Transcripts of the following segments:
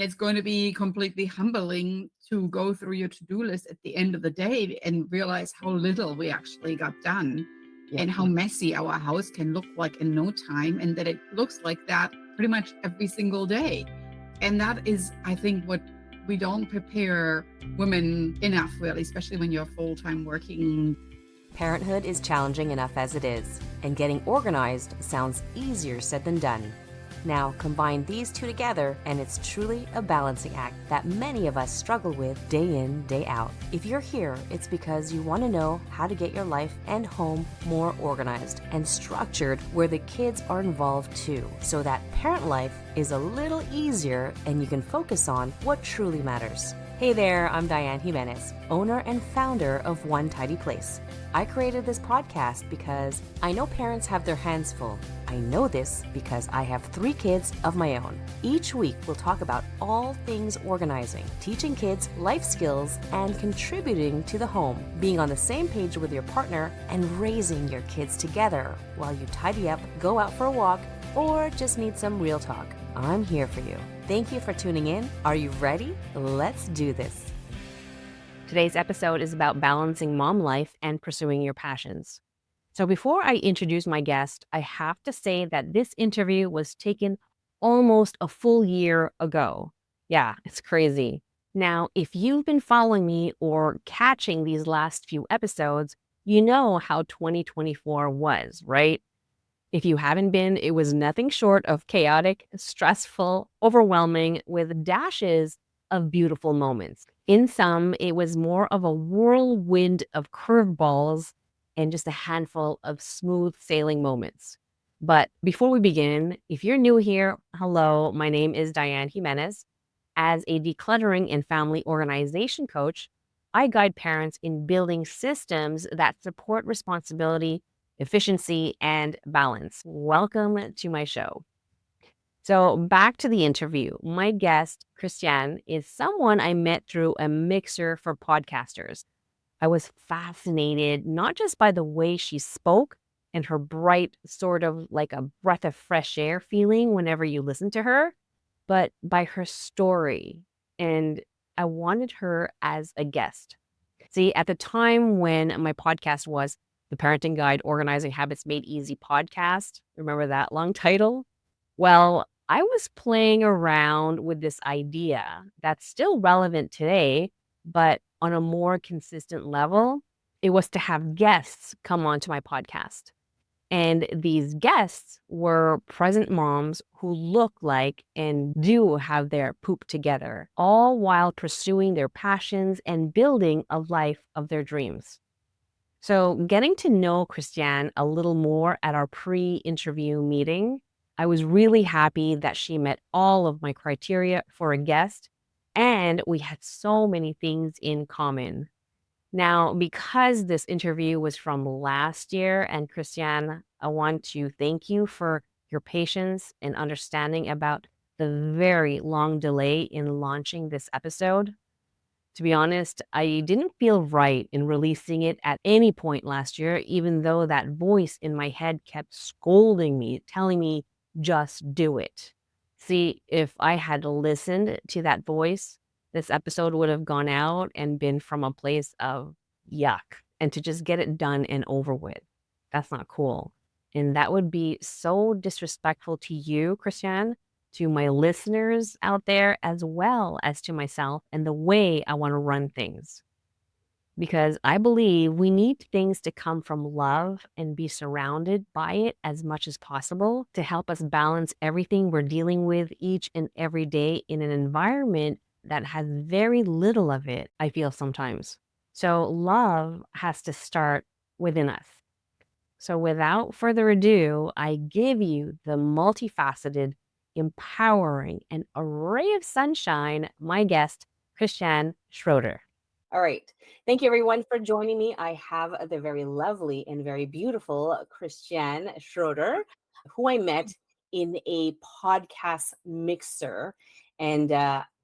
It's going to be completely humbling to go through your to-do list at the end of the day and realize how little we actually got done Yeah. and how messy our house can look like in no time, and that it looks like that pretty much every single day. And that is, I think, what we don't prepare women enough, really, especially when you're full-time working. Parenthood is challenging enough as it is, and getting organized sounds easier said than done. Now, combine these two together, and it's truly a balancing act that many of us struggle with day in, day out. If you're here, it's because you want to know how to get your life and home more organized and structured where the kids are involved too, so that parent life is a little easier and you can focus on what truly matters. Hey there, I'm Dianne Jimenez, owner and founder of One Tidy Place. I created this podcast because I know parents have their hands full. I know this because I have 3 kids of my own. Each week, we'll talk about all things organizing, teaching kids life skills, and contributing to the home, being on the same page with your partner, and raising your kids together while you tidy up, go out for a walk, or just need some real talk. I'm here for you. Thank you for tuning in. Are you ready? Let's do this. Today's episode is about balancing mom life and pursuing your passions. So before I introduce my guest, I have to say that this interview was taken almost a full year ago. Yeah, it's crazy. Now, if you've been following me or catching these last few episodes, you know how 2024 was, right? If you haven't been, it was nothing short of chaotic, stressful, overwhelming, with dashes of beautiful moments. In some, it was more of a whirlwind of curveballs and just a handful of smooth sailing moments. But before we begin, if you're new here, hello, my name is Dianne Jimenez. As a decluttering and family organization coach, I guide parents in building systems that support responsibility, efficiency, and balance. Welcome to my show. So, back to the interview. My guest, Christiane, is someone I met through a mixer for podcasters. I was fascinated not just by the way she spoke and her bright, sort of like a breath of fresh air feeling whenever you listen to her, but by her story. And I wanted her as a guest. See, at the time when my podcast was the Parenting Guide Organizing Habits Made Easy podcast, remember that long title? Well, I was playing around with this idea that's still relevant today, but on a more consistent level. It was to have guests come onto my podcast. And these guests were present moms who look like and do have their poop together, all while pursuing their passions and building a life of their dreams. So, getting to know Christiane a little more at our pre-interview meeting, I was really happy that she met all of my criteria for a guest, and we had so many things in common. Now, because this interview was from last year, and Christiane, I want to thank you for your patience and understanding about the very long delay in launching this episode. To be honest, I didn't feel right in releasing it at any point last year, even though that voice in my head kept scolding me, telling me, just do it. See, if I had listened to that voice, this episode would have gone out and been from a place of yuck and to just get it done and over with. That's not cool. And that would be so disrespectful to you, Christiane, to my listeners out there, as well as to myself and the way I want to run things. Because I believe we need things to come from love and be surrounded by it as much as possible to help us balance everything we're dealing with each and every day in an environment that has very little of it, I feel sometimes. So love has to start within us. So without further ado, I give you the multifaceted, empowering, and array of sunshine, my guest, Christiane Schroeter. All right. Thank you, everyone, for joining me. I have the very lovely and very beautiful Christiane Schroeter, who I met in a podcast mixer. And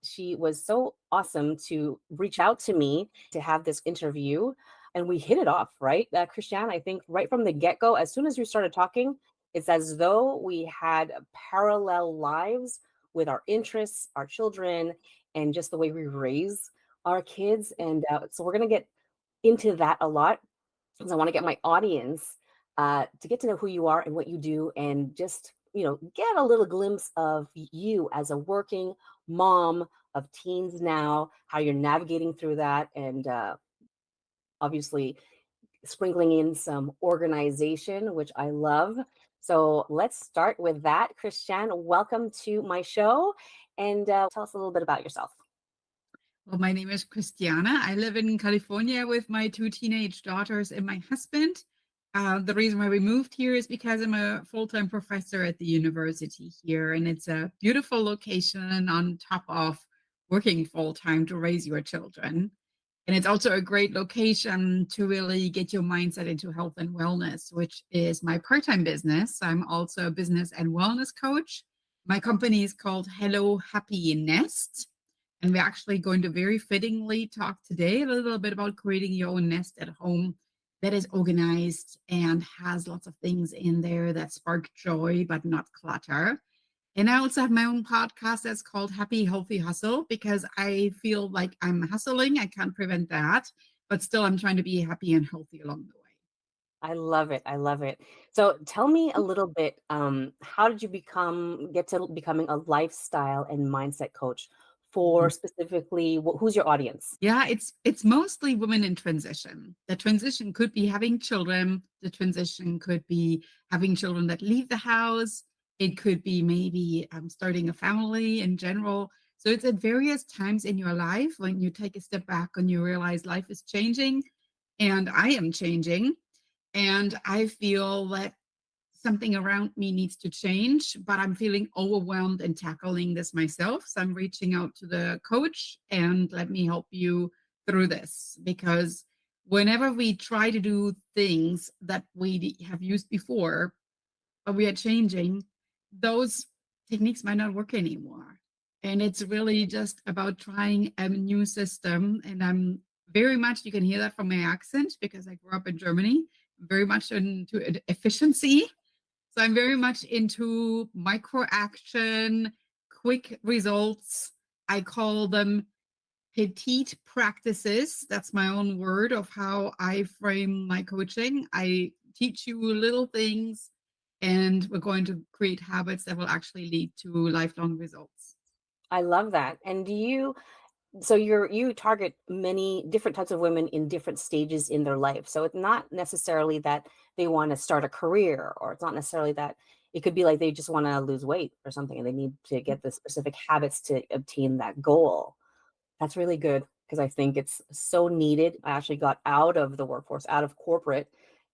she was so awesome to reach out to me to have this interview. And we hit it off, right? Christiane, I think right from the get-go, as soon as we started talking, it's as though we had parallel lives with our interests, our children, and just the way we raise our kids. And so we're going to get into that a lot because I want to get my audience to get to know who you are and what you do, and just get a little glimpse of you as a working mom of teens now, how you're navigating through that, and obviously sprinkling in some organization, which I love. So let's start with that. Christiane, welcome to my show, and tell us a little bit about yourself. Well, my name is Christiane. I live in California with my two teenage daughters and my husband. The reason why we moved here is because I'm a full-time professor at the university here, and it's a beautiful location on top of working full-time to raise your children. And it's also a great location to really get your mindset into health and wellness, which is my part-time business. I'm also a business and wellness coach. My company is called Hello Happy Nest. And we're actually going to very fittingly talk today a little bit about creating your own nest at home that is organized and has lots of things in there that spark joy, but not clutter. And I also have my own podcast that's called Happy Healthy Hustle because I feel like I'm hustling. I can't prevent that, but still I'm trying to be happy and healthy along the way. I love it. I love it. So tell me a little bit, how did you get to becoming a lifestyle and mindset coach for specifically, who's your audience? Yeah, it's mostly women in transition. The transition could be having children. The transition could be having children that leave the house. It could be maybe starting a family in general. So it's at various times in your life when you take a step back and you realize life is changing and I am changing. And I feel that something around me needs to change, but I'm feeling overwhelmed in tackling this myself. So I'm reaching out to the coach and let me help you through this. Because whenever we try to do things that we have used before, but we are changing, those techniques might not work anymore. And it's really just about trying a new system. And I'm very much, you can hear that from my accent because I grew up in Germany, very much into efficiency. So I'm very much into micro action, quick results. I call them petite practices. That's my own word of how I frame my coaching. I teach you little things, and we're going to create habits that will actually lead to lifelong results. I love that. And you target many different types of women in different stages in their life. So it's not necessarily that they want to start a career, or it's not necessarily that it could be like they just want to lose weight or something and they need to get the specific habits to obtain that goal. That's really good because I think it's so needed. I actually got out of the workforce, out of corporate,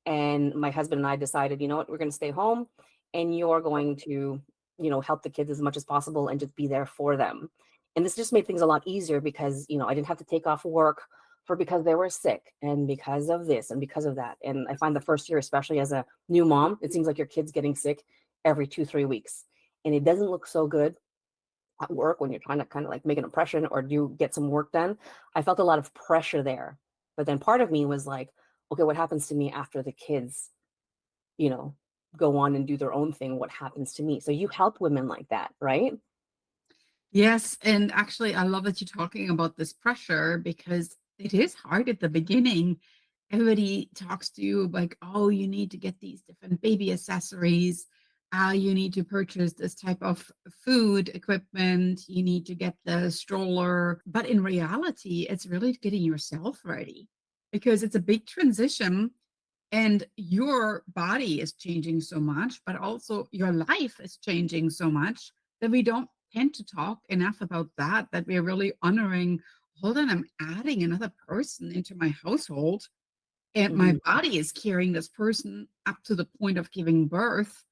and my husband and I decided, you know what, we're going to stay home and you're going to, help the kids as much as possible and just be there for them. And this just made things a lot easier because, I didn't have to take off work because they were sick and because of this and because of that. And I find the first year, especially as a new mom, it seems like your kid's getting sick every 2-3 weeks. And it doesn't look so good at work when you're trying to kind of like make an impression or do get some work done. I felt a lot of pressure there. But then part of me was like, okay, what happens to me after the kids, you know, go on and do their own thing? What happens to me? So you help women like that, right? Yes, and actually, I love that you're talking about this pressure because it is hard at the beginning. Everybody talks to you like, oh, you need to get these different baby accessories. You need to purchase this type of food equipment. You need to get the stroller. But in reality, it's really getting yourself ready because it's a big transition and your body is changing so much, but also your life is changing so much that we don't tend to talk enough about that we're really honoring, hold on, I'm adding another person into my household and my Mhm. body is carrying this person up to the point of giving birth.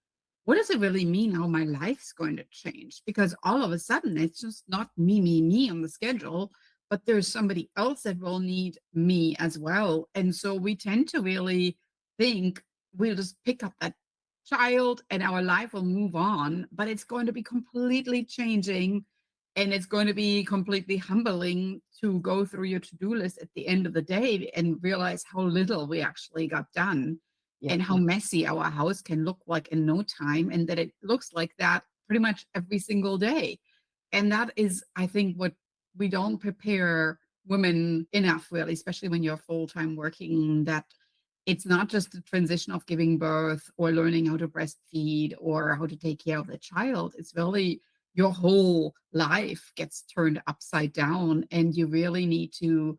What does it really mean how my life's going to change? Because all of a sudden, it's just not me on the schedule, but there's somebody else that will need me as well. And so we tend to really think we'll just pick up that child and our life will move on, but it's going to be completely changing and it's going to be completely humbling to go through your to-do list at the end of the day and realize how little we actually got done Yeah. and how messy our house can look like in no time and that it looks like that pretty much every single day. And that is, I think, what we don't prepare women enough, really, especially when you're full time working, that it's not just the transition of giving birth or learning how to breastfeed or how to take care of the child. It's really your whole life gets turned upside down, and you really need to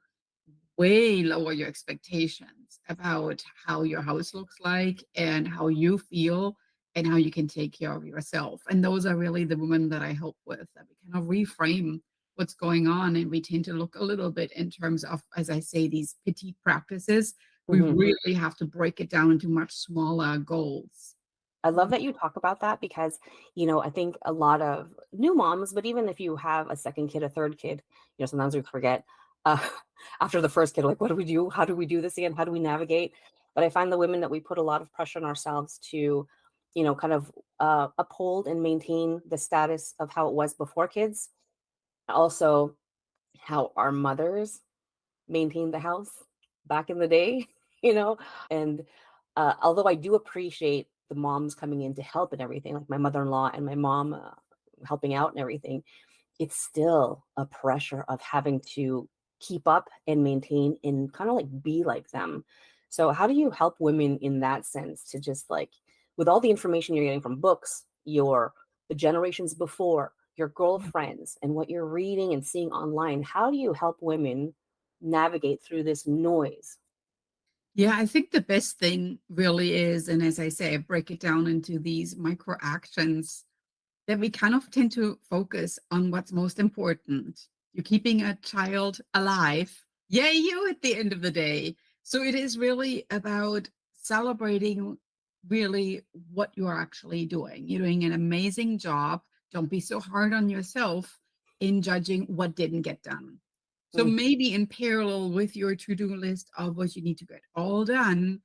way lower your expectations about how your house looks like and how you feel and how you can take care of yourself. And those are really the women that I help with, that we kind of reframe what's going on. And we tend to look a little bit in terms of, as I say, these petite practices. We Mhm. really have to break it down into much smaller goals. I love that you talk about that because, I think a lot of new moms, but even if you have a second kid, a third kid, sometimes we forget uh, after the first kid, like, what do we do? How do we do this again? How do we navigate? But I find the women that we put a lot of pressure on ourselves to, kind of uphold and maintain the status of how it was before kids. Also, how our mothers maintained the house back in the day, you know? And although I do appreciate the moms coming in to help and everything, like my mother-in-law and my mom helping out and everything, it's still a pressure of having to keep up and maintain and kind of like be like them. So how do you help women in that sense to just like, with all the information you're getting from books, the generations before, your girlfriends, and what you're reading and seeing online, how do you help women navigate through this noise? Yeah, I think the best thing really is, and as I say, I break it down into these micro actions that we kind of tend to focus on what's most important. You're keeping a child alive. Yay, you at the end of the day. So it is really about celebrating really what you are actually doing. You're doing an amazing job. Don't be so hard on yourself in judging what didn't get done. So Mm, maybe in parallel with your to-do list of what you need to get all done,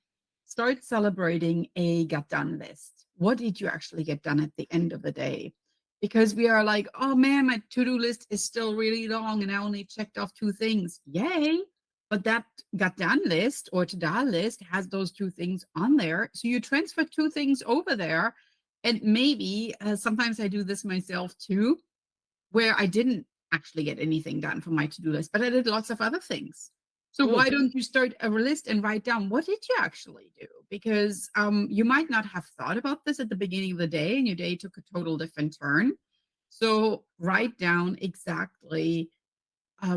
start celebrating a get done list. What did you actually get done at the end of the day? Because we are like, oh man, my to-do list is still really long and I only checked off two things. Yay. But that got done list or to-do list has those two things on there. So you transfer two things over there. And maybe sometimes I do this myself too, where I didn't actually get anything done from my to-do list, but I did lots of other things. So mm, why don't you start a list and write down what did you actually do? Because you might not have thought about this at the beginning of the day, and your day took a total different turn. So write down exactly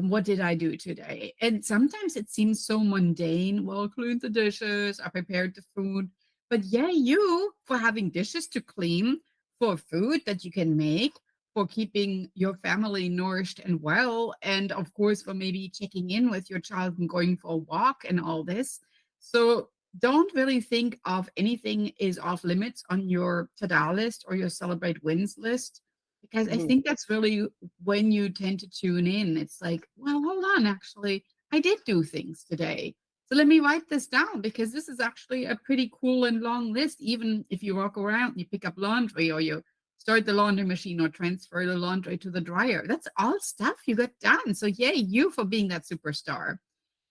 what did I do today? And sometimes it seems so mundane. Well, cleaned the dishes, I prepared the food. But yeah, you for having dishes to clean, for food that you can make, for keeping your family nourished and well, and of course, for maybe checking in with your child and going for a walk and all this. So don't really think of anything is off limits on your to-do list or your celebrate wins list, because I mhm, think that's really when you tend to tune in. It's like, well, hold on, actually, I did do things today. So let me write this down because this is actually a pretty cool and long list. Even if you walk around, you pick up laundry or you start the laundry machine or transfer the laundry to the dryer. That's all stuff you got done. So yay, you for being that superstar.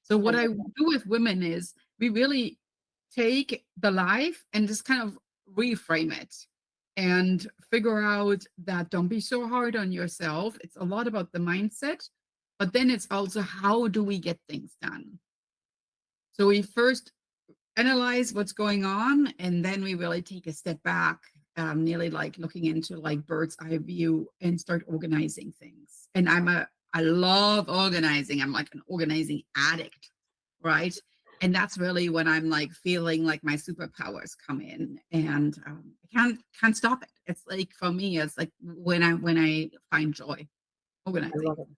So I what I love do with women is we really take the life and just kind of reframe it and figure out that don't be so hard on yourself. It's a lot about the mindset, but then it's also how do we get things done? So we first analyze what's going on, and then we really take a step back, nearly like looking into like bird's eye view and start organizing things. And I love organizing. I'm like an organizing addict, right? And that's really when I'm like feeling like my superpowers come in, and I can't stop it. It's like for me, it's like when I find joy I organizing. love it.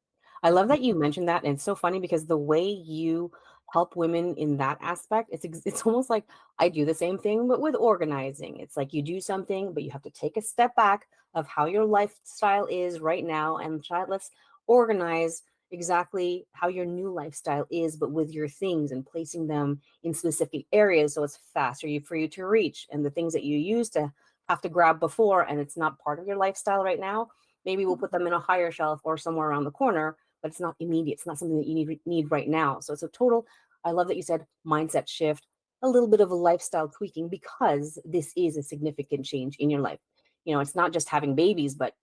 I love that you mentioned that, and it's so funny because the way you help women in that aspect, it's almost like I do the same thing, but with organizing. It's like you do something, but you have to take a step back of how your lifestyle is right now and try let's organize exactly how your new lifestyle is, but with your things and placing them in specific areas so it's faster for you to reach. And the things that you used to have to grab before and it's not part of your lifestyle right now, maybe we'll put them in a higher shelf or somewhere around the corner, but it's not immediate. It's not something that you need right now. So it's a total, I love that you said mindset shift, a little bit of a lifestyle tweaking because this is a significant change in your life. It's not just having babies, but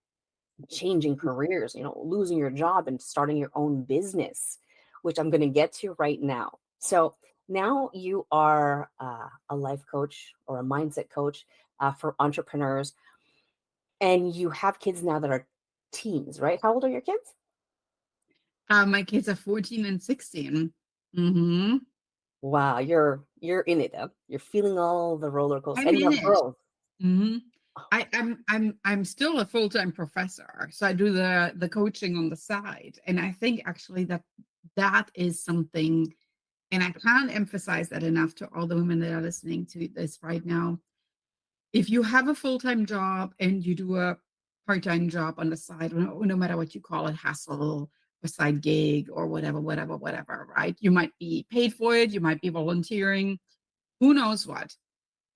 changing careers, losing your job and starting your own business, which I'm going to get to right now. So now you are a life coach or a mindset coach for entrepreneurs, and you have kids now that are teens, right? How old are your kids? My kids are 14 and 16. Mm-hmm. Wow, you're in it. Huh? You're feeling all the roller coaster, I'm and you in have it. girls. Hmm. I'm still a full-time professor, so I do the coaching on the side, and I think actually that is something, and I can't emphasize that enough to all the women that are listening to this right now. If you have a full-time job and you do a part-time job on the side, no matter what you call it, hustle or side gig or whatever, right? You might be paid for it, you might be volunteering, who knows what.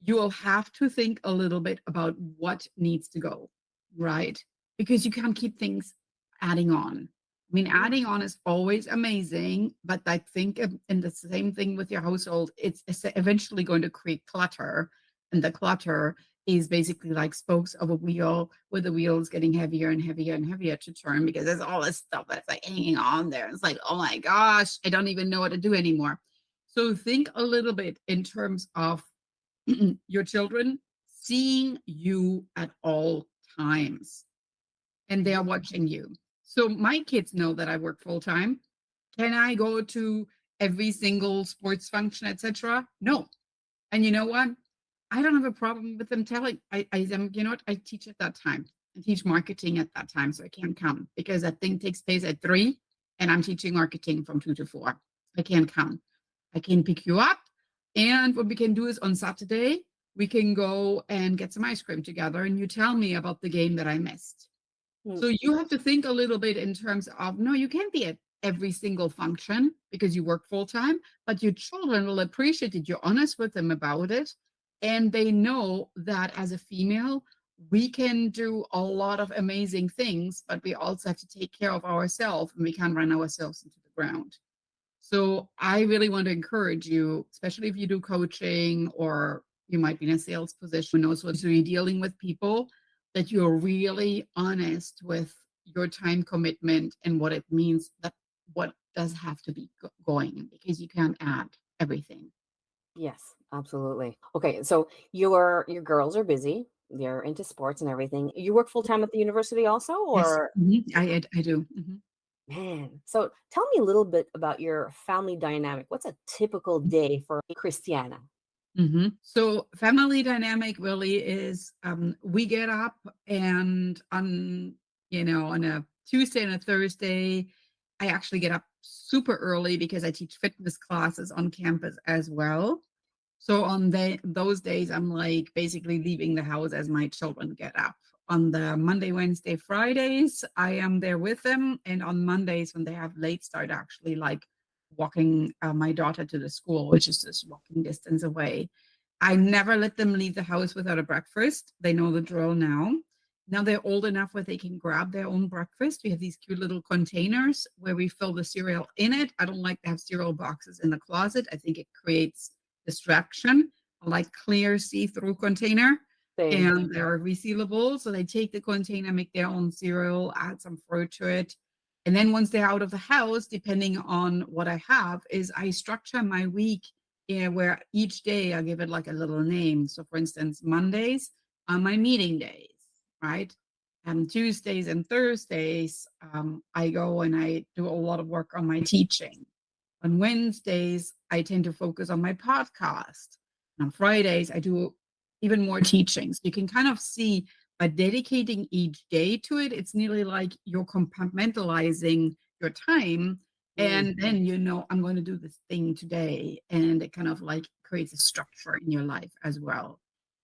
You will have to think a little bit about what needs to go, right? Because you can't keep things adding on. I mean, Mm, adding on is always amazing, but I think in the same thing with your household, it's eventually going to create clutter. And the clutter is basically like spokes of a wheel, with the wheels getting heavier and heavier and heavier to turn because there's all this stuff that's like hanging on there. It's like, oh my gosh, I don't even know what to do anymore. So think a little bit in terms of your children seeing you at all times and they are mhm. watching you. So my kids know that I work full time. Can I go to every single sports function, etc.? No. And you know what? I don't have a problem with them telling. I am, you know what? I teach at that time. I teach marketing at that time, so I can't come because that thing takes place at 3, and I'm teaching marketing from 2 to 4. I can't come. I can pick you up, and what we can do is on Saturday we can go and get some ice cream together, and you tell me about the game that I missed. Mm, So you have to think a little bit in terms of no, you can't be at every single function because you work full time, but your children will appreciate it. You're honest with them about it. And they know that as a female, we can do a lot of amazing things, but we also have to take care of ourselves and we can't run ourselves into the ground. So I really want to encourage you, especially if you do coaching or you might be in a sales position, who knows what, so you're dealing with people, that you're really honest with your time commitment and what it means, that what does have to be going, because you can't add everything. yes, absolutely. Okay, so your girls are busy. They're into sports and everything. You work full time at the university also, Yes. or Mhm. I do. Mhm. man? So tell me a little bit about your family dynamic. What's a typical day for Christiana? So family dynamic really is we get up and on a Tuesday and a Thursday, I actually get up super early because I teach fitness classes on campus as well. So on those days, I'm like basically leaving the house as my children get up. On the Monday, Wednesday, Fridays, I am there with them. And on Mondays, when they have late start, actually like walking my daughter to the school, which is just walking distance away. I never let them leave the house without a breakfast. They know the drill now. Now they're old enough where they can grab their own breakfast. We have these cute little containers where we fill the cereal in it. I don't like to have cereal boxes in the closet. I think it creates distraction. I like clear see-through container, Same. and they're resealable. So they take the container, make their own cereal, add some fruit to it. And then once they're out of the house, depending on what I have, is I structure my week, where each day I give it like a little name. So for instance, Mondays are my meeting days, right? Tuesdays and Thursdays, I go and I do a lot of work on my teaching. On Wednesdays, I tend to focus on my podcast. And on Fridays, I do even more teachings. You can kind of see by dedicating each day to it, it's nearly like you're compartmentalizing your time. Mm, And then you know, I'm going to do this thing today. And it kind of like creates a structure in your life as well.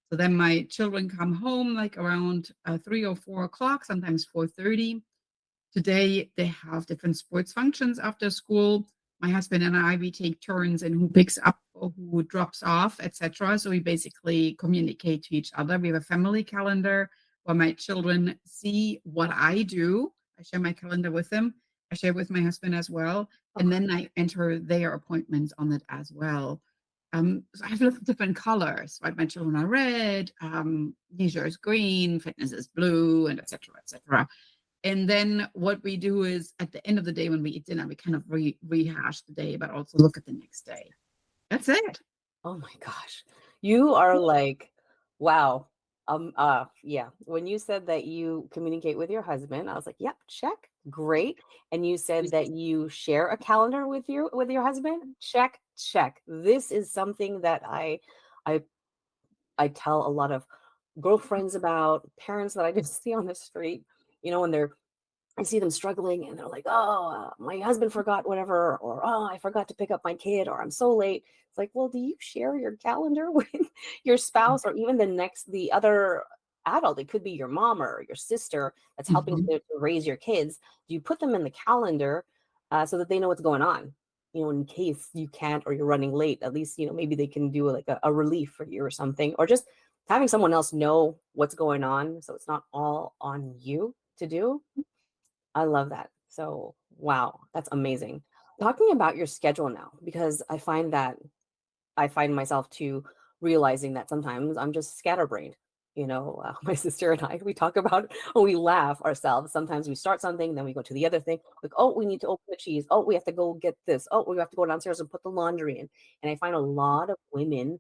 So then my children come home like around 3 or 4 o'clock, sometimes 4:30. Today, they have different sports functions after school. My husband and I, we take turns in who picks up or who drops off, etc. So we basically communicate to each other. We have a family calendar where my children see what I do. I share my calendar with them. I share with my husband as well. And okay. then I enter their appointments on it as well. So I have lots of different colors, right? My children are red, leisure is green, fitness is blue, and etc. etc. And then what we do is at the end of the day when we eat dinner, we kind of rehash the day, but also look at the next day. That's it. Oh my gosh. You are like, wow. Yeah. When you said that you communicate with your husband, I was like, yep, check. Great. And you said that you share a calendar with your husband? Check, check. This is something that I I tell a lot of girlfriends about, parents that I just see on the street, when I see them struggling and they're like, oh, my husband forgot whatever, or oh, I forgot to pick up my kid, or I'm so late. It's like, well, do you share your calendar with your spouse or even the other adult? It could be your mom or your sister that's helping Mhm. to raise your kids. Do you put them in the calendar so that they know what's going on? In case you can't or you're running late, at least, maybe they can do like a relief for you or something, or just having someone else know what's going on so it's not all on you to do. I love that. So, wow, that's amazing. Talking about your schedule now, because I find myself to realizing that sometimes I'm just scatterbrained. My sister and I, we talk about, we laugh ourselves. Sometimes we start something, then we go to the other thing. Like, oh, we need to open the cheese. Oh, we have to go get this. Oh, we have to go downstairs and put the laundry in. And I find a lot of women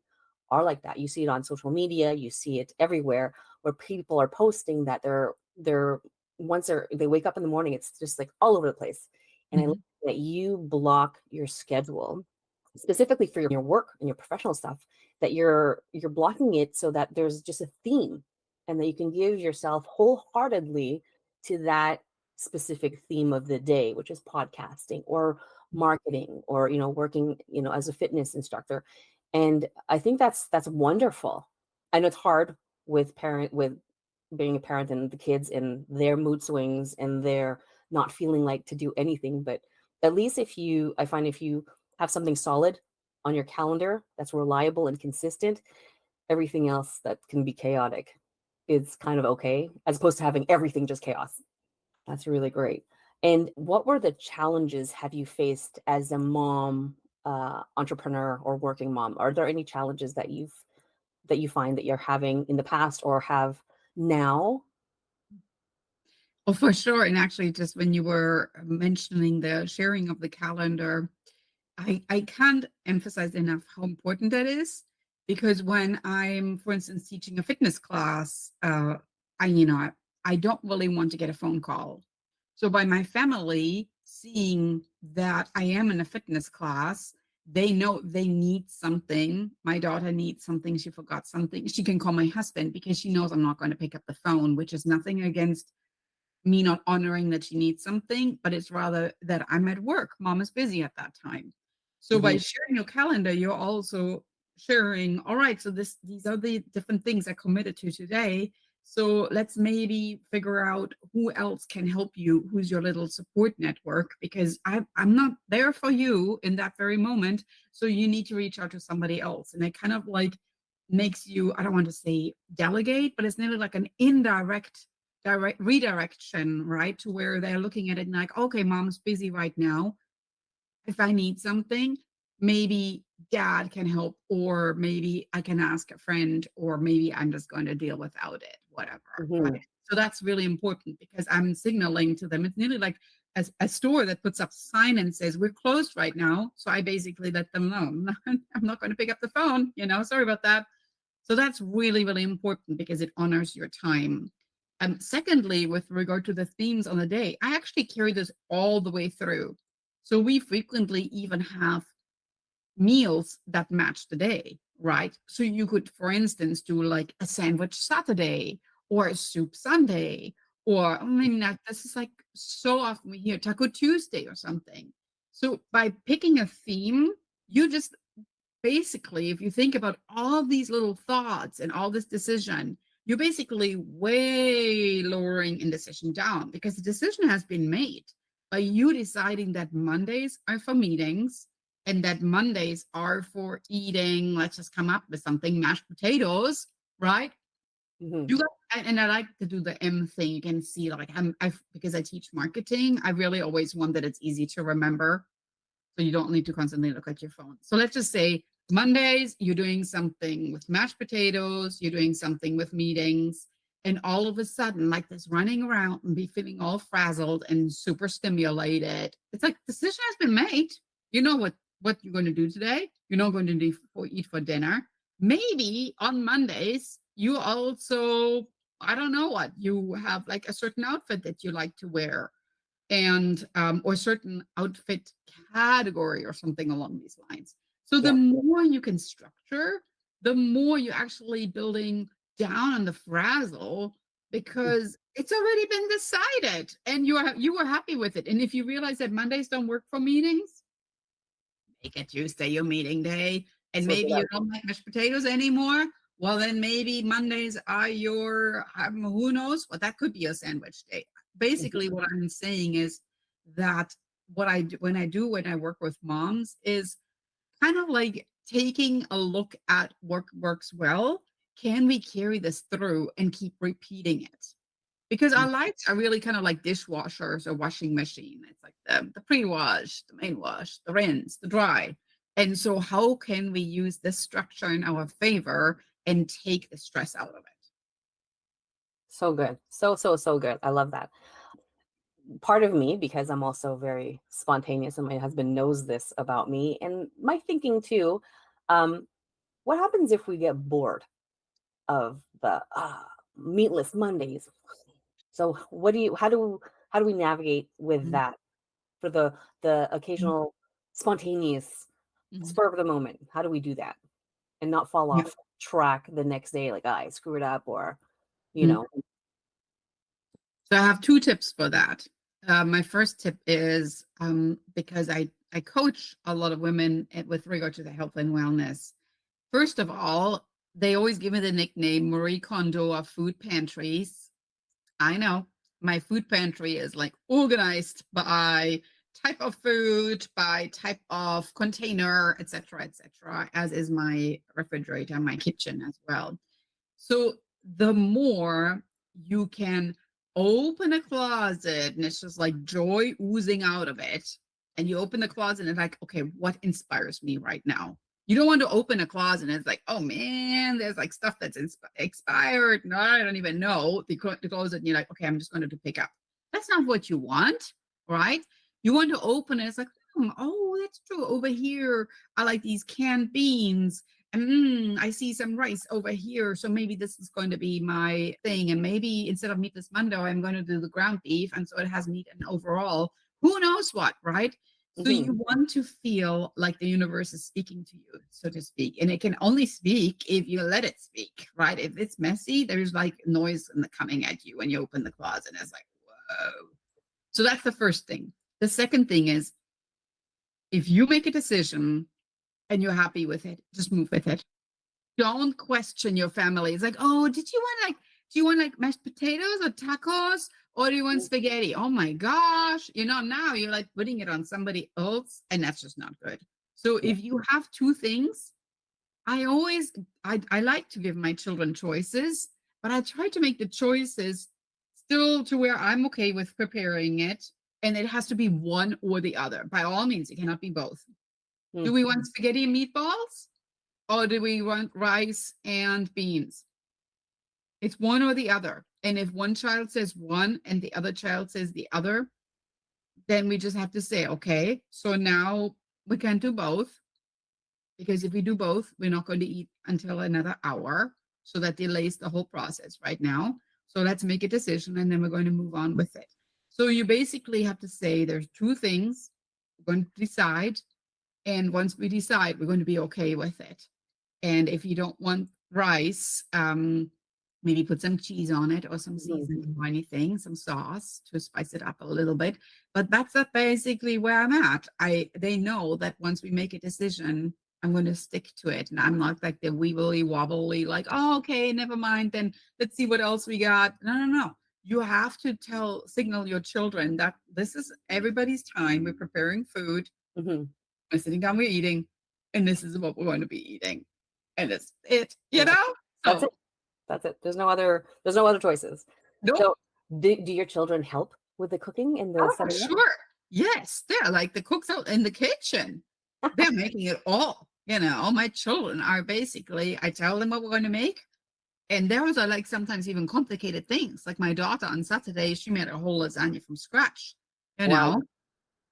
are like that. You see it on social media, you see it everywhere where people are posting that they're once they wake up in the morning, it's just like all over the place. And I like Mhm. that you block your schedule specifically for your work and your professional stuff, that you're blocking it so that there's just a theme and that you can give yourself wholeheartedly to that specific theme of the day, which is podcasting or marketing or working as a fitness instructor. And I think that's wonderful. I know it's hard with being a parent and the kids and their mood swings and their not feeling like to do anything, but at least I find if you have something solid on your calendar that's reliable and consistent, everything else that can be chaotic is kind of okay, as opposed to having everything just chaos. That's really great. And what were the challenges have you faced as a mom, entrepreneur, or working mom? Are there any challenges that you find that you're having in the past or have now? Oh, for sure. And actually, just when you were mentioning the sharing of the calendar, I can't emphasize enough how important that is because when I'm, for instance, teaching a fitness class, I don't really want to get a phone call. So by my family seeing that I am in a fitness class, they know they need something. My daughter needs something. She forgot something. She can call my husband because she knows I'm not going to pick up the phone, which is nothing against me not honoring that she needs something, but it's rather that I'm at work. Mom is busy at that time. So by Mhm, sharing your calendar, you're also sharing, all right, so these are the different things I committed to today. So let's maybe figure out who else can help you, who's your little support network, because I'm not there for you in that very moment. So you need to reach out to somebody else. And it kind of like makes you, I don't want to say delegate, but it's nearly like an indirect direct redirection, right? To where they're looking at it and like, okay, mom's busy right now. If I need something, maybe dad can help, or maybe I can ask a friend, or maybe I'm just going to deal without it, whatever, right? mhm. So that's really important because I'm signaling to them. It's nearly like a store that puts up a sign and says, we're closed right now. So I basically let them know I'm not going to pick up the phone, sorry about that. So that's really, really important because it honors your time. Secondly, with regard to the themes on the day, I actually carry this all the way through. So we frequently even have meals that match the day, right? So you could, for instance, do like a sandwich Saturday or a soup Sunday, or I mean, this is like so often we hear Taco Tuesday or something. So by picking a theme, you just basically, if you think about all these little thoughts and all this decision, you're basically way lowering indecision down because the decision has been made by you deciding that Mondays are for meetings and that Mondays are for eating. Let's just come up with something, mashed potatoes, right? Mhm. You got, and I like to do the M thing. You can see, like, because I teach marketing, I really always want that it's easy to remember so you don't need to constantly look at your phone. So let's just say Mondays, you're doing something with mashed potatoes, you're doing something with meetings. and all of a sudden, like this running around and be feeling all frazzled and super stimulated. It's like decision has been made. You know what you're going to do today. You're not going to eat for dinner. Maybe on Mondays you also, I don't know what, you have like a certain outfit that you like to wear, and or certain outfit category or something along these lines. So the Yeah. more you can structure, the more you're actually building down on the frazzle, because it's already been decided and you are happy with it. And if you realize that Mondays don't work for meetings, make it Tuesday your meeting day. And Switch it maybe you up. don't like mashed potatoes anymore. Well, then maybe Mondays are your, who knows what, that could be a sandwich day. Basically, what I'm saying is that what I do when I work with moms is kind of like taking a look at what works well. Can we carry this through and keep repeating it? Because our lives are really kind of like dishwashers or washing machine. It's like the pre-wash, the main wash, the rinse, the dry. And so how can we use this structure in our favor and take the stress out of it? So good. So good. I love that. Part of me, because I'm also very spontaneous and my husband knows this about me and my thinking too. Um, what happens if we get bored of the meatless Mondays? So how do we navigate with Mhm. that for the occasional spontaneous Mhm. spur of the moment? How do we do that and not fall Yeah. off track the next day like, I screwed up, or you Mhm. know. So I have two tips for that. My first tip is because I coach a lot of women with regard to the health and wellness. First of all, they always give me the nickname Marie Kondo of food pantries. I know my food pantry is like organized by type of food, by type of container, et cetera, as is my refrigerator, my kitchen as well. So the more you can open a closet and it's just like joy oozing out of it, and you open the closet and it's like, okay, what inspires me right now? You don't want to open a closet and it's like, oh man, there's like stuff that's expired. No, I don't even know. The closet and you're like, okay, I'm just going to pick up. That's not what you want, right? You want to open it. It's like, oh, that's true. Over here, I like these canned beans. I see some rice over here. So maybe this is going to be my thing. And maybe instead of meatless Monday, I'm going to do the ground beef. And so it has meat and overall, who knows what, right? So Mhm. you want to feel like the universe is speaking to you, so to speak. And it can only speak if you let it speak, right? If it's messy, there's like noise coming at you when you open the closet. And it's like, whoa. So that's the first thing. The second thing is, if you make a decision and you're happy with it, just move with it. Don't question your family. It's like, oh, do you want like mashed potatoes or tacos? Or do you want spaghetti? Oh my gosh. Now you're like putting it on somebody else, and that's just not good. So Yeah. if you have two things, I like to give my children choices, but I try to make the choices still to where I'm okay with preparing it. And it has to be one or the other. By all means, it cannot be both. Do Mm. we want spaghetti and meatballs? Or do we want rice and beans? It's one or the other. And if one child says one and the other child says the other, then we just have to say, okay, so now we can't do both, because if we do both, we're not going to eat until another hour. So that delays the whole process right now. So let's make a decision and then we're going to move on with it. So you basically have to say there's two things. We're going to decide. And once we decide, we're going to be okay with it. And if you don't want rice, maybe put some cheese on it or some Mhm. seasoning or anything, some sauce to spice it up a little bit. But that's basically where I'm at. They know that once we make a decision, I'm going to stick to it. And I'm not like the weebly wobbly, like, oh, okay, never mind. Then let's see what else we got. No, no, no. You have to signal your children that this is everybody's time. We're preparing food. Mhm. We're sitting down, we're eating, and this is what we're going to be eating. And it's it, you Yeah. know? That's it. So, That's it. There's no other choices. nope. So do your children help with the cooking and the Oh, for setting up? sure. Yes, they're like the cooks out in the kitchen. They're making it all. My children are basically, I tell them what we're going to make. And those are like sometimes even complicated things. Like my daughter on Saturday, she made a whole lasagna from scratch, you Wow. know,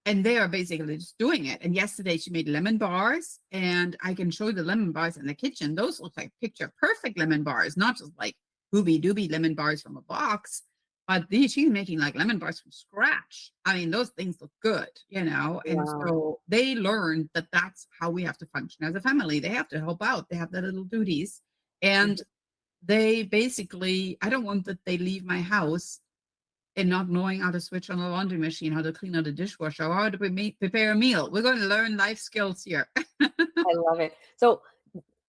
and they are basically just doing it. And yesterday she made lemon bars, and I can show the lemon bars in the kitchen. Those look like picture perfect lemon bars, not just like booby dooby lemon bars from a box, but these she's making like lemon bars from scratch. I mean, those things look good, and Wow. so they learned that that's how we have to function as a family. They have to help out. They have their little duties. And they basically, I don't want that they leave my house and not knowing how to switch on a laundry machine, how to clean out a dishwasher, or how to prepare a meal. We're going to learn life skills here. I love it. So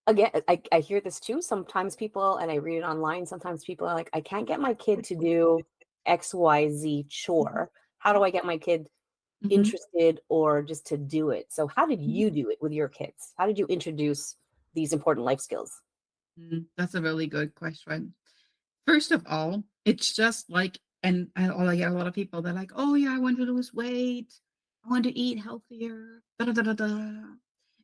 again, I hear this too. Sometimes people, and I read it online, sometimes people are like, I can't get my kid to do XYZ chore. How do I get my kid Mhm. interested or just to do it? So how did you do it with your kids? How did you introduce these important life skills? That's a really good question. First of all, it's just like, and I get a lot of people, they're like, oh, yeah, I want to lose weight. I want to eat healthier. Da, da, da, da, da.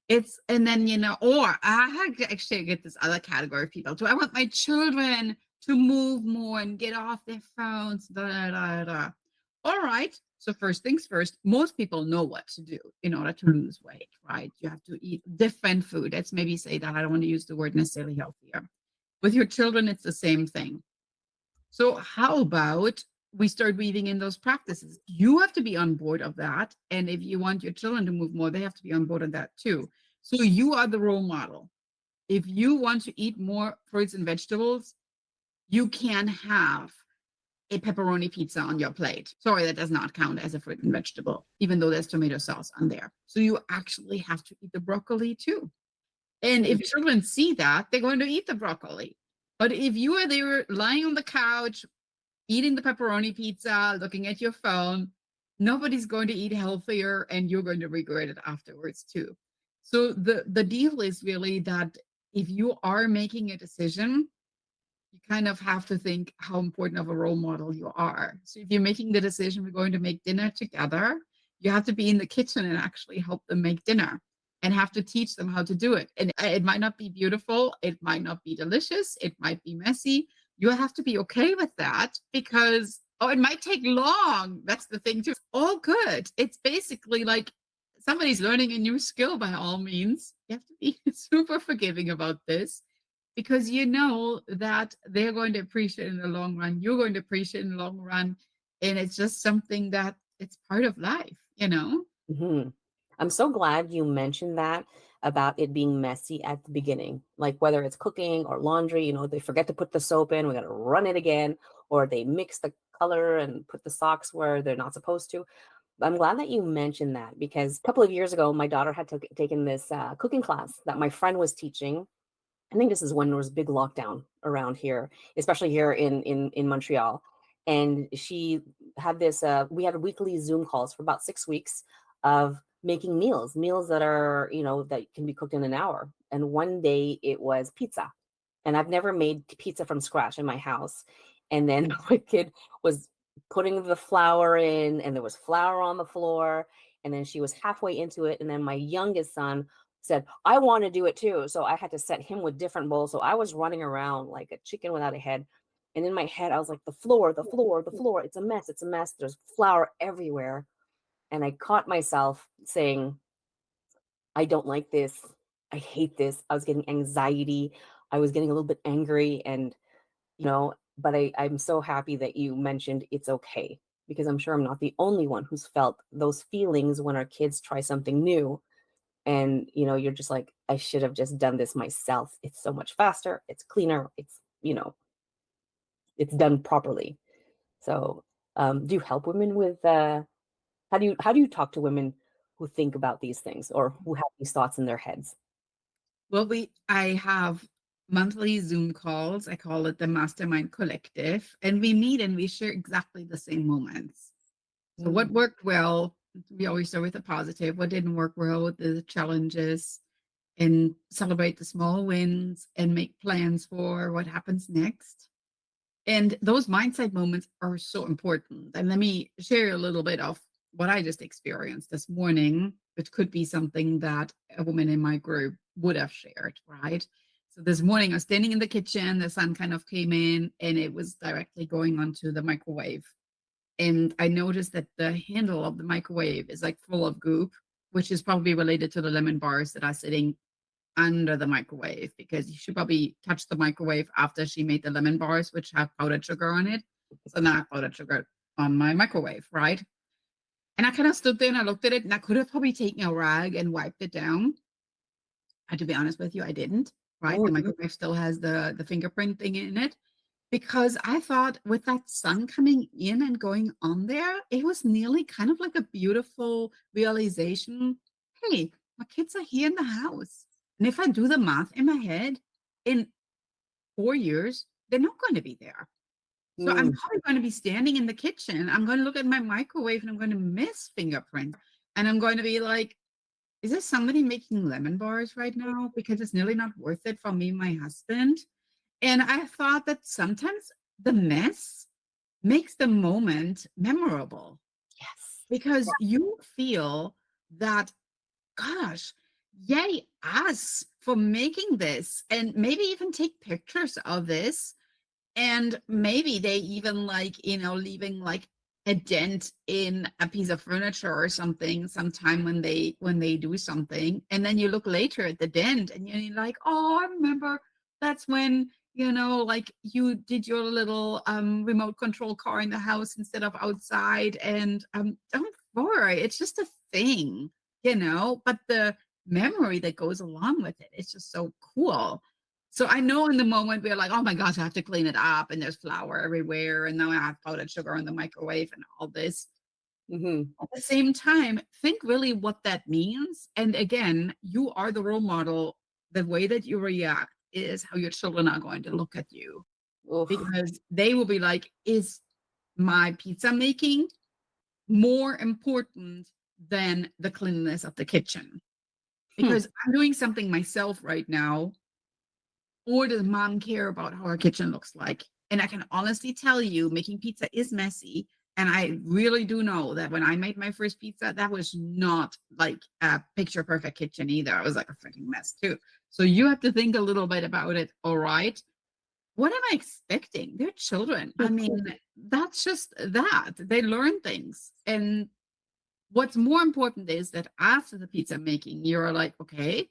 It's, and then, or actually get this other category of people too. I want my children to move more and get off their phones. Da, da, da, da. All right. So first things first, most people know what to do in order to lose weight, right? You have to eat different food. Let's maybe say that. I don't want to use the word necessarily healthier. With your children, it's the same thing. So how about we start weaving in those practices? You have to be on board of that. And if you want your children to move more, they have to be on board of that too. So you are the role model. If you want to eat more fruits and vegetables, you can have a pepperoni pizza on your plate. Sorry, that does not count as a fruit and vegetable, even though there's tomato sauce on there. So you actually have to eat the broccoli too. And if children see that, they're going to eat the broccoli. But if you are there lying on the couch, eating the pepperoni pizza, looking at your phone, nobody's going to eat healthier and you're going to regret it afterwards too. So the deal is really that if you are making a decision, you kind of have to think how important of a role model you are. So if you're making the decision, we're going to make dinner together, you have to be in the kitchen and actually help them make dinner and have to teach them how to do it. And it might not be beautiful, it might not be delicious, it might be messy. You have to be okay with that because, oh, it might take long. That's the thing too. It's all good. It's basically like somebody's learning a new skill by all means. You have to be super forgiving about this because you know that they're going to appreciate it in the long run. You're going to appreciate it in the long run. And it's just something that it's part of life. Hmm. I'm so glad you mentioned that about it being messy at the beginning. Like whether it's cooking or laundry, they forget to put the soap in, we got to run it again, or they mix the color and put the socks where they're not supposed to. I'm glad that you mentioned that because a couple of years ago, my daughter had taken this cooking class that my friend was teaching. I think this is when there was big lockdown around here, especially here in Montreal. And she had this. We had weekly Zoom calls for about 6 weeks of making meals that are that can be cooked in an hour. And one day it was pizza, and I've never made pizza from scratch in my house. And then my kid was putting the flour in, and there was flour on the floor. And then she was halfway into it, and then my youngest son said, I want to do it too. So I had to set him with different bowls. So I was running around like a chicken without a head. And in my head, I was like, the floor, the floor, the floor. It's a mess. It's a mess. There's flour everywhere. And I caught myself saying, I don't like this. I hate this. I was getting anxiety. I was getting a little bit angry. And, but I'm so happy that you mentioned it's okay because I'm sure I'm not the only one who's felt those feelings when our kids try something new and you're just like, I should have just done this myself. It's so much faster, it's cleaner, it's done properly. So do you help women with how do you talk to women who think about these things or who have these thoughts in their heads? Well, I have monthly Zoom calls. I call it the Mastermind Collective, and we meet and we share exactly the same moments. So what Mm. worked well, we always start with the positive. What didn't work well, with the challenges, and celebrate the small wins and make plans for what happens next. And those mindset moments are so important. And let me share a little bit of what I just experienced this morning, which could be something that a woman in my group would have shared, right? So this morning I was standing in the kitchen, the sun kind of came in and it was directly going onto the microwave. And I noticed that the handle of the microwave is like full of goop, which is probably related to the lemon bars that are sitting under the microwave because you should probably touch the microwave after she made the lemon bars, which have powdered sugar on it. So now I have powdered sugar on my microwave, right? And I kind of stood there and I looked at it and I could have probably taken a rag and wiped it down. And to be honest with you, I didn't, right? Oh, The microwave still has the fingerprint thing in it because I thought with that sun coming in and going on there, it was nearly kind of like a beautiful realization. Hey, my kids are here in the house. And if I do the math in my head, in 4 years, they're not going to be there. So I'm mm, probably going to be standing in the kitchen. I'm going to look at my microwave and I'm going to miss fingerprint. And I'm going to be like, is there somebody making lemon bars right now? Because it's nearly not worth it for me and my husband. And I thought that sometimes the mess makes the moment memorable yes. because you feel that, gosh, yay, us for making this, and maybe even take pictures of this. And maybe they even like, leaving like a dent in a piece of furniture or something sometime when they do something. And then you look later at the dent and you're like, oh, I remember that's when, like you did your little remote control car in the house instead of outside. And don't worry, it's just a thing, but the memory that goes along with it, it's just so cool. So I know in the moment we're like, oh my gosh, I have to clean it up and there's flour everywhere. And now I have powdered sugar in the microwave and all this. Hmm. At the same time, think really what that means. And again, you are the role model. The way that you react is how your children are going to look at you Oof. because they will be like, is my pizza making more important than the cleanliness of the kitchen? Hmm. Because I'm doing something myself right now. Or does mom care about how our kitchen looks like? And I can honestly tell you, making pizza is messy. And I really do know that when I made my first pizza, that was not like a picture perfect kitchen either. It was like a freaking mess too. So you have to think a little bit about it. All right. What am I expecting? They're children. I mean, that's just that. They learn things. And what's more important is that after the pizza making, you're like, okay,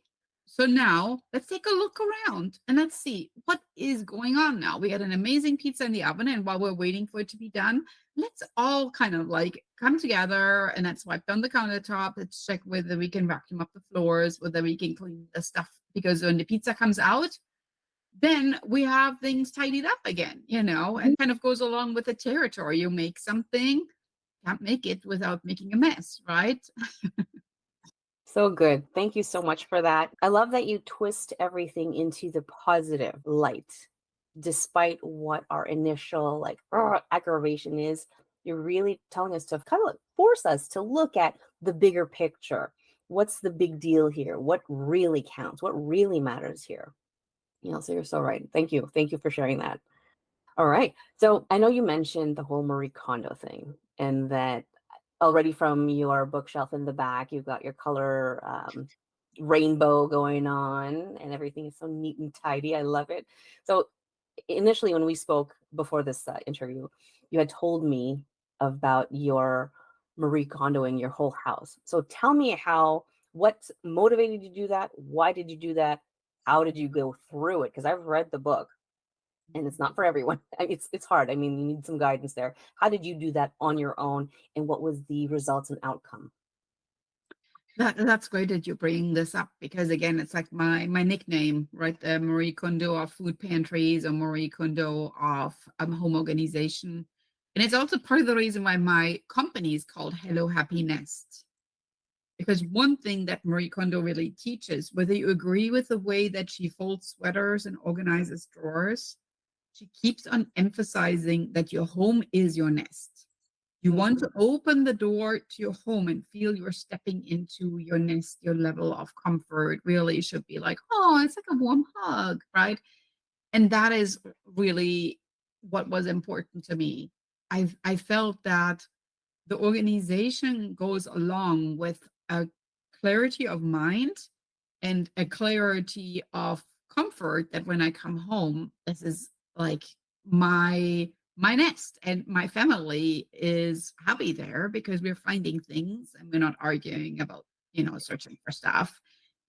so now let's take a look around and let's see what is going on now. We got an amazing pizza in the oven, and while we're waiting for it to be done, let's all kind of like come together and let's wipe down the countertop. Let's check whether we can vacuum up the floors, whether we can clean the stuff. Because when the pizza comes out, then we have things tidied up again, and kind of goes along with the territory. You make something, can't make it without making a mess, right? So good. Thank you so much for that. I love that you twist everything into the positive light, despite what our initial like aggravation is. You're really telling us to kind of like force us to look at the bigger picture. What's the big deal here? What really counts? What really matters here? So you're so right. Thank you. Thank you for sharing that. All right. So I know you mentioned the whole Marie Kondo thing, and that already from your bookshelf in the back, you've got your color rainbow going on, and everything is so neat and tidy. I love it. So initially, when we spoke before this interview, you had told me about your Marie Kondoing your whole house. So tell me what motivated you to do that? Why did you do that? How did you go through it? Because I've read the book and it's not for everyone. It's hard. I mean, you need some guidance there. How did you do that on your own, and what was the results and outcome? That's great that you bring this up because again, it's like my nickname, right? The Marie Kondo of food pantries or Marie Kondo of home organization. And it's also part of the reason why my company is called Hello Happy Nest. Because one thing that Marie Kondo really teaches, whether you agree with the way that she folds sweaters and organizes drawers, she keeps on emphasizing that your home is your nest. You want to open the door to your home and feel you're stepping into your nest, your level of comfort really should be like, oh, it's like a warm hug, right? And that is really what was important to me. I felt that the organization goes along with a clarity of mind and a clarity of comfort that when I come home, this is like my nest, and my family is happy there because we're finding things and we're not arguing about, searching for stuff.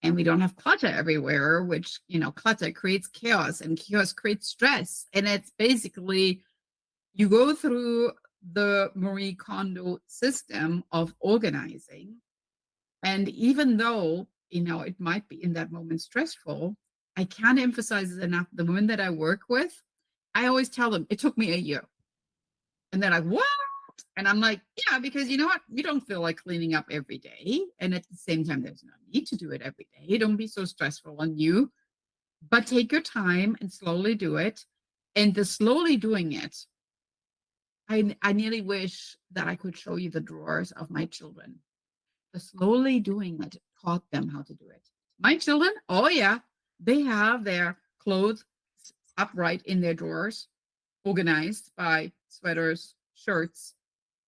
And we don't have clutter everywhere, which, clutter creates chaos and chaos creates stress. And it's basically you go through the Marie Kondo system of organizing. And even though, it might be in that moment stressful, I can't emphasize it enough. The women that I work with, I always tell them it took me a year. And they're like, what? And I'm like, yeah, because you know what? You don't feel like cleaning up every day. And at the same time, there's no need to do it every day. Don't be so stressful on you, but take your time and slowly do it. And the slowly doing it, I nearly wish that I could show you the drawers of my children. The slowly doing it taught them how to do it. My children, oh yeah, they have their clothes upright in their drawers, organized by sweaters, shirts,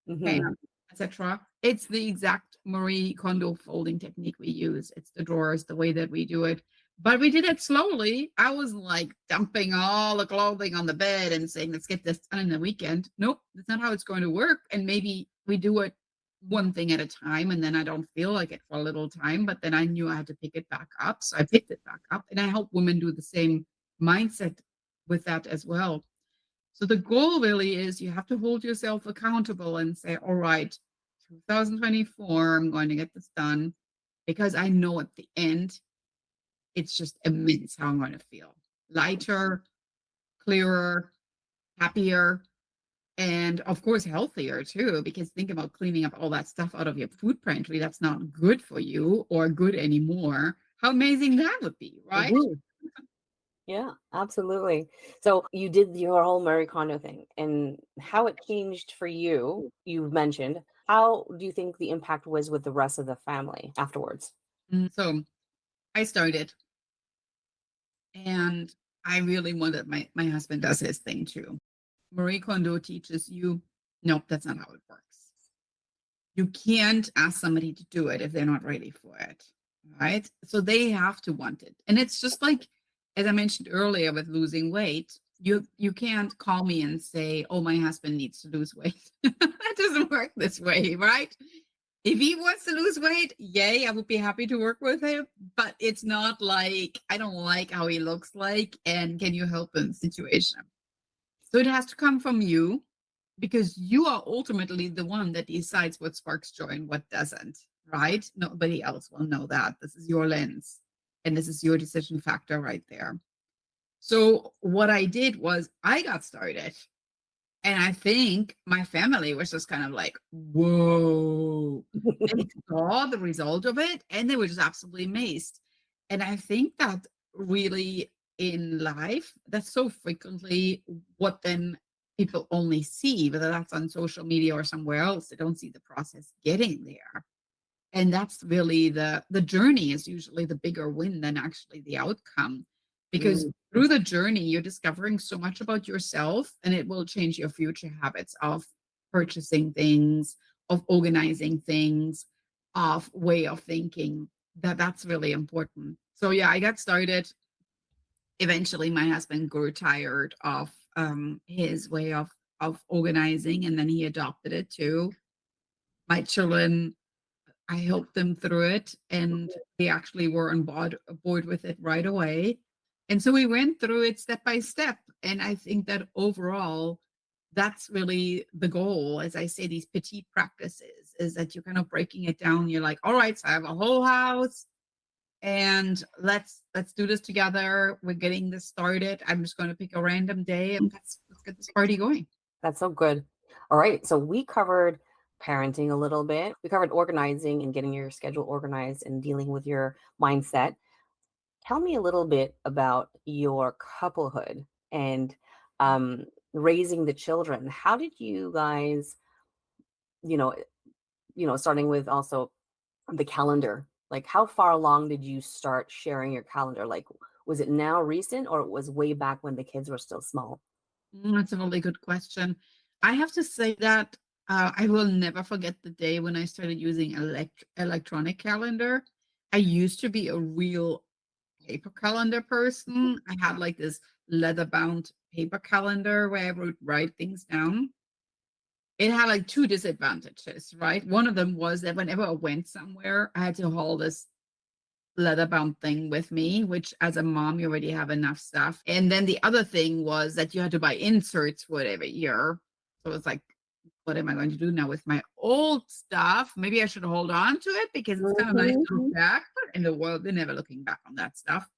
Hmm. pants, etc. It's the exact Marie Kondo folding technique we use. It's the drawers, the way that we do it. But we did it slowly. I was like dumping all the clothing on the bed and saying, let's get this done in the weekend. Nope, that's not how it's going to work. And maybe we do it one thing at a time, and then I don't feel like it for a little time. But then I knew I had to pick it back up. So I picked it back up, and I help women do the same mindset with that as well. So the goal really is you have to hold yourself accountable and say, all right, 2024, I'm going to get this done because I know at the end, it's just immense how I'm going to feel. Lighter, clearer, happier, and of course, healthier too, because think about cleaning up all that stuff out of your food pantry that's not good for you or good anymore. How amazing that would be, right? Hmm. Yeah, absolutely. So you did your whole Marie Kondo thing and how it changed for you, you've mentioned. How do you think the impact was with the rest of the family afterwards? So I started, and I really wanted my husband does his thing too. Marie Kondo teaches you, nope, that's not how it works. You can't ask somebody to do it if they're not ready for it, right? So they have to want it. And it's just like, as I mentioned earlier with losing weight, you can't call me and say, oh, my husband needs to lose weight. That doesn't work this way, right? If he wants to lose weight, yay, I would be happy to work with him. But it's not like, I don't like how he looks like, and can you help him situation? So it has to come from you because you are ultimately the one that decides what sparks joy and what doesn't, right? Nobody else will know that. This is your lens and this is your decision factor right there. So what I did was I got started, and I think my family was just kind of like, whoa. They saw the result of it and they were just absolutely amazed. And I think that really in life, that's so frequently what then people only see, whether that's on social media or somewhere else. They don't see the process getting there. And that's really the journey is usually the bigger win than actually the outcome. Because Mm. through the journey, you're discovering so much about yourself, and it will change your future habits of purchasing things, of organizing things, of way of thinking. That's really important. So yeah, I got started. Eventually my husband grew tired of his way of organizing, and then he adopted it too. My children, I helped them through it, and they actually were on board with it right away. And so we went through it step by step. And I think that overall, that's really the goal. As I say, these petite practices is that you're kind of breaking it down. You're like, all right, so I have a whole house, and let's do this together. We're getting this started. I'm just going to pick a random day and let's get this party going. That's so good. All right. So we covered parenting a little bit. We covered organizing and getting your schedule organized and dealing with your mindset. Tell me a little bit about your couplehood and raising the children. How did you guys, you know, starting with also the calendar, like how far along did you start sharing your calendar? Like, was it now recent or it was way back when the kids were still small? That's a really good question. I have to say that I will never forget the day when I started using electronic calendar. I used to be a real paper calendar person. I had like this leather bound paper calendar where I would write things down. It had like two disadvantages, right? One of them was that whenever I went somewhere, I had to haul this leather bound thing with me, which as a mom, you already have enough stuff. And then the other thing was that you had to buy inserts for it every year. So it's like, what am I going to do now with my old stuff? Maybe I should hold on to it because it's kind of nice to look Mhm. back, but in the world, they're never looking back on that stuff.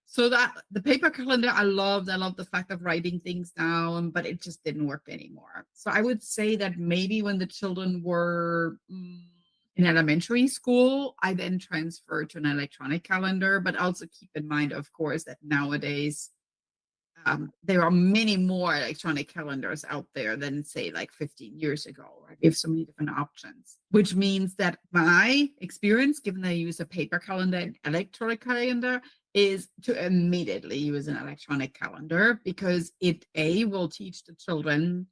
So that the paper calendar I loved. I loved the fact of writing things down, but it just didn't work anymore. So I would say that maybe when the children were in elementary school, I then transferred to an electronic calendar. But also keep in mind, of course, that nowadays there are many more electronic calendars out there than, say, like 15 years ago. Right? We have so many different options, which means that my experience, given that I use a paper calendar and electronic calendar, is to immediately use an electronic calendar because it A will teach the children.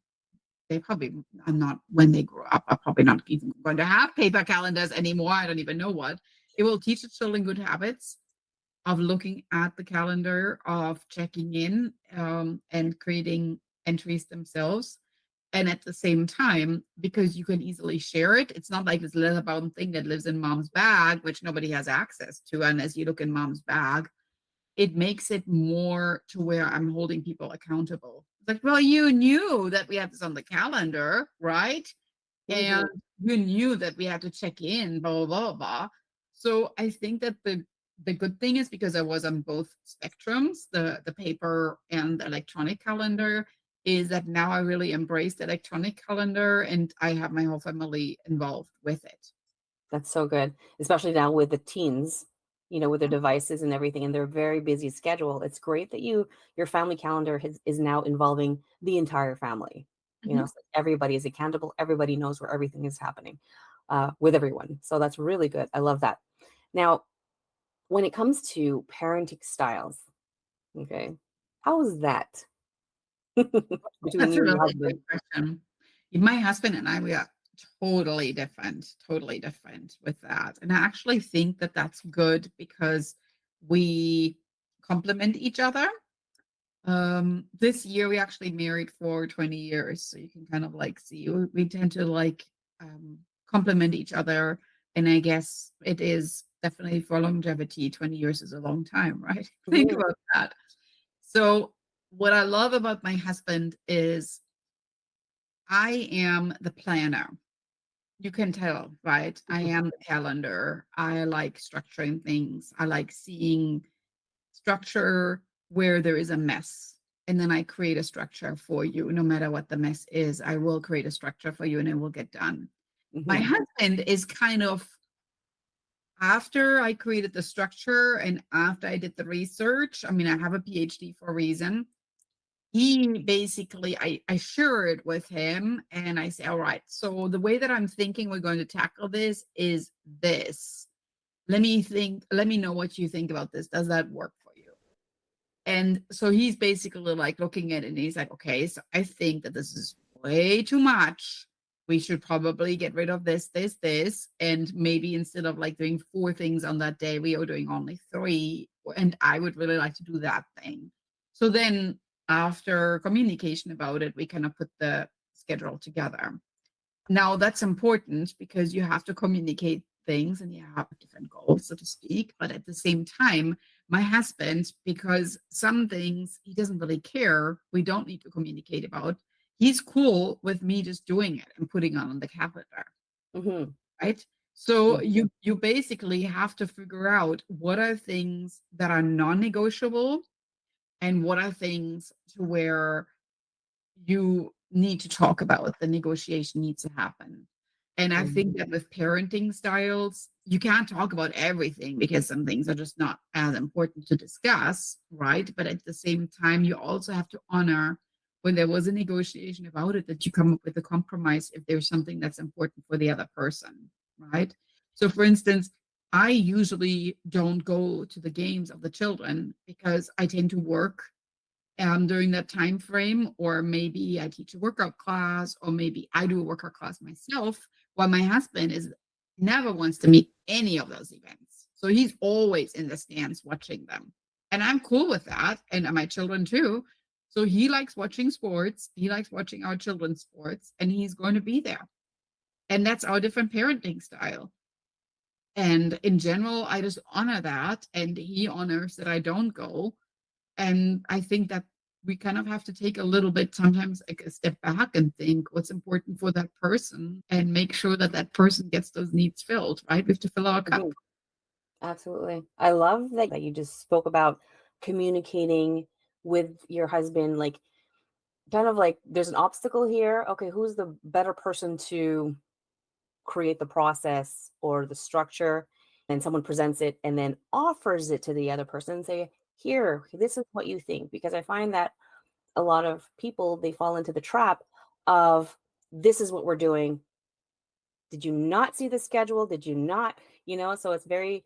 They probably are not, when they grow up, are probably not even going to have paper calendars anymore. I don't even know what. It will teach the children good habits of looking at the calendar, of checking in, and creating entries themselves. And at the same time, because you can easily share it, it's not like this leather bound thing that lives in mom's bag, which nobody has access to unless you look in mom's bag. It makes it more to where I'm holding people accountable. It's like, well, you knew that we had this on the calendar, right? And Mhm. you knew that we had to check in, blah, blah, blah, blah. So I think that the good thing is because I was on both spectrums, the paper and the electronic calendar, is that now I really embrace the electronic calendar and I have my whole family involved with it. That's so good, especially now with the teens, with their devices and everything and their very busy schedule. It's great that your family calendar is now involving the entire family. Mhm. So everybody is accountable. Everybody knows where everything is happening with everyone. So that's really good. I love that. Now, when it comes to parenting styles, okay, how is that between That's you a and your really husband? great question. My husband and I, we are totally different with that. And I actually think that that's good because we complement each other. This year we actually married for 20 years, so you can kind of like see we tend to like complement each other. And I guess it is definitely for longevity. 20 years is a long time, right? Think Mhm. about that. So what I love about my husband is I am the planner. You can tell, right? I am the calendar. I like structuring things. I like seeing structure where there is a mess. And then I create a structure for you. No matter what the mess is, I will create a structure for you and it will get done. My Mhm. husband is kind of after I created the structure and after I did the research. I mean, I have a PhD for a reason. He basically, I share it with him and I say, all right, so the way that I'm thinking we're going to tackle this is this. Let me know what you think about this. Does that work for you? And so he's basically like looking at it and he's like, okay, so I think that this is way too much. We should probably get rid of this. And maybe instead of like doing four things on that day, we are doing only three. And I would really like to do that thing. So then after communication about it, we kind of put the schedule together. Now that's important because you have to communicate things and you have different goals, so to speak. But at the same time, my husband, because some things he doesn't really care, we don't need to communicate about. He's cool with me just doing it and putting it on the calendar, Mhm. right? So you basically have to figure out what are things that are non-negotiable and what are things to where you need to talk about. The negotiation needs to happen. And I Mhm. think that with parenting styles, you can't talk about everything because some things are just not as important to discuss, right? But at the same time, you also have to honor when there was a negotiation about it that you come up with a compromise if there's something that's important for the other person, right? So, for instance, I usually don't go to the games of the children because I tend to work during that time frame, or maybe I teach a workout class, or maybe I do a workout class myself, while my husband is never wants to meet any of those events. So he's always in the stands watching them. And I'm cool with that. And my children too. So he likes watching sports. He likes watching our children's sports, and he's going to be there. And that's our different parenting style. And in general, I just honor that. And he honors that I don't go. And I think that we kind of have to take a little bit, sometimes like a step back and think what's important for that person and make sure that that person gets those needs filled, right? We have to fill our cup. Mhm. Absolutely. I love that you just spoke about communicating with your husband, like kind of like there's an obstacle here. Okay, who's the better person to create the process or the structure? And someone presents it and then offers it to the other person and say, here, this is what you think. Because I find that a lot of people, they fall into the trap of this is what we're doing. Did you not see the schedule? Did you not, so it's very,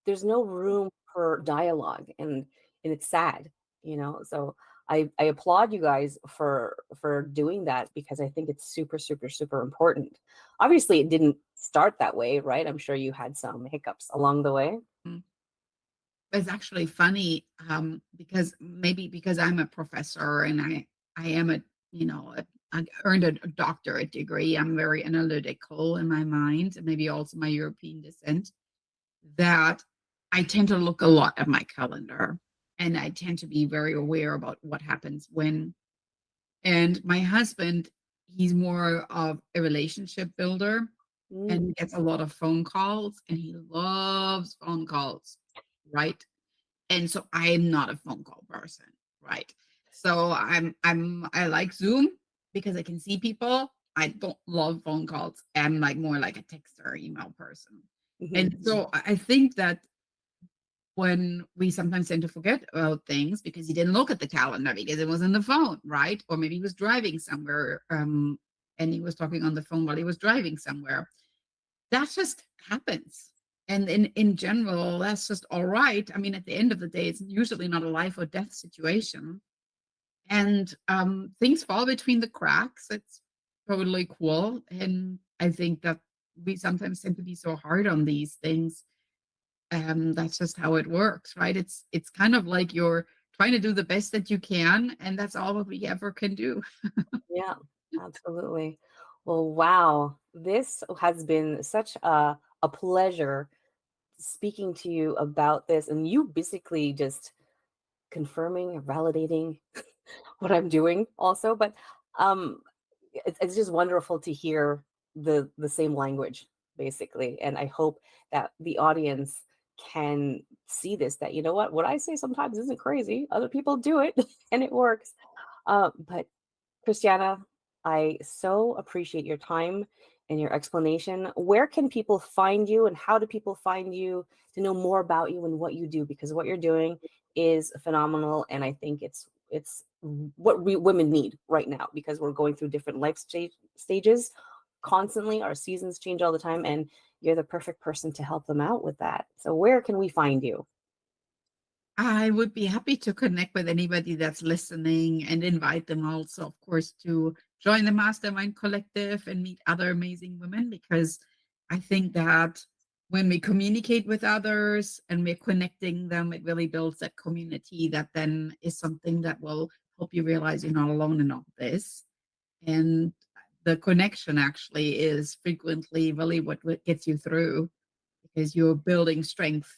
there's no room for dialogue, and it's sad, so I applaud you guys for doing that, because I think it's super, super, super important. Obviously it didn't start that way, right? I'm sure you had some hiccups along the way. Mm. It's actually funny because maybe because I'm a professor and I am I earned a doctorate degree. I'm very analytical in my mind, and maybe also my European descent, that I tend to look a lot at my calendar, and I tend to be very aware about what happens when. And my husband, he's more of a relationship builder Mm, and gets a lot of phone calls, and he loves phone calls, right? And so I'm not a phone call person, right? So I like Zoom because I can see people. I don't love phone calls. I'm like more like a texter, email person. mhm. And so I think that when we sometimes tend to forget about things because he didn't look at the calendar because it was in the phone, right? Or maybe he was driving somewhere, and he was talking on the phone while he was driving somewhere. That just happens. And in general, that's just all right. I mean, at the end of the day, it's usually not a life or death situation. And things fall between the cracks. It's totally cool. And I think that we sometimes tend to be so hard on these things. That's just how it works, right? It's kind of like you're trying to do the best that you can, and that's all that we ever can do. Yeah, absolutely. Well, wow, this has been such a pleasure speaking to you about this, and you basically just confirming or validating what I'm doing also. But um it's just wonderful to hear the same language, basically. And I hope that the audience can see this, that what I say sometimes isn't crazy. Other people do it and it works. But Christiana, I so appreciate your time and your explanation. Where can people find you, and how do people find you to know more about you and what you do? Because what you're doing is phenomenal, and I think it's what we women need right now, because we're going through different stages constantly. Our seasons change all the time, and you're the perfect person to help them out with that. So where can we find you? I would be happy to connect with anybody that's listening and invite them also, of course, to join the Mastermind Collective and meet other amazing women, because I think that when we communicate with others and we're connecting them, it really builds that community that then is something that will help you realize you're not alone in all this. And the connection actually is frequently really what gets you through, because you're building strength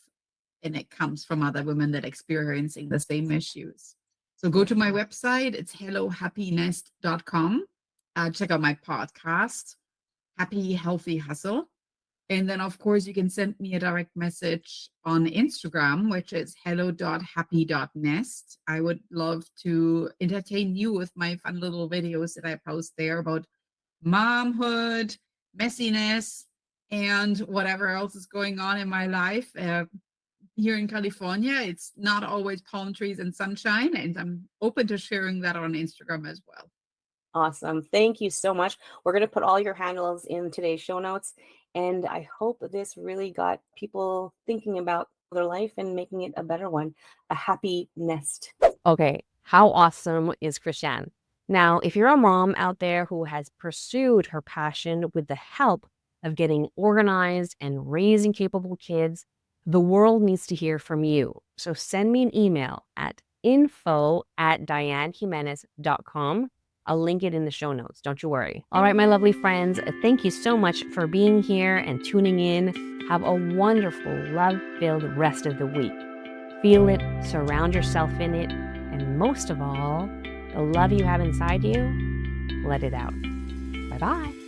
and it comes from other women that are experiencing the same issues. So go Yeah. to my website, it's hellohappinest.com. Check out my podcast, Happy Healthy Hustle. And then, of course, you can send me a direct message on Instagram, which is hello.happy.nest. I would love to entertain you with my fun little videos that I post there about momhood, messiness, and whatever else is going on in my life. Here in California, it's not always palm trees and sunshine, and I'm open to sharing that on Instagram as well. Awesome. Thank you so much. We're going to put all your handles in today's show notes. And I hope this really got people thinking about their life and making it a better one, a happy nest. Okay, how awesome is Christiane? Now, if you're a mom out there who has pursued her passion with the help of getting organized and raising capable kids, The world needs to hear from you. So send me an email at info@diannejimenez.com. I'll link it in the show notes. Don't you worry. All right, my lovely friends, thank you so much for being here and tuning in. Have a wonderful, love-filled rest of the week. Feel it, surround yourself in it, and most of all, the love you have inside you, let it out. Bye-bye.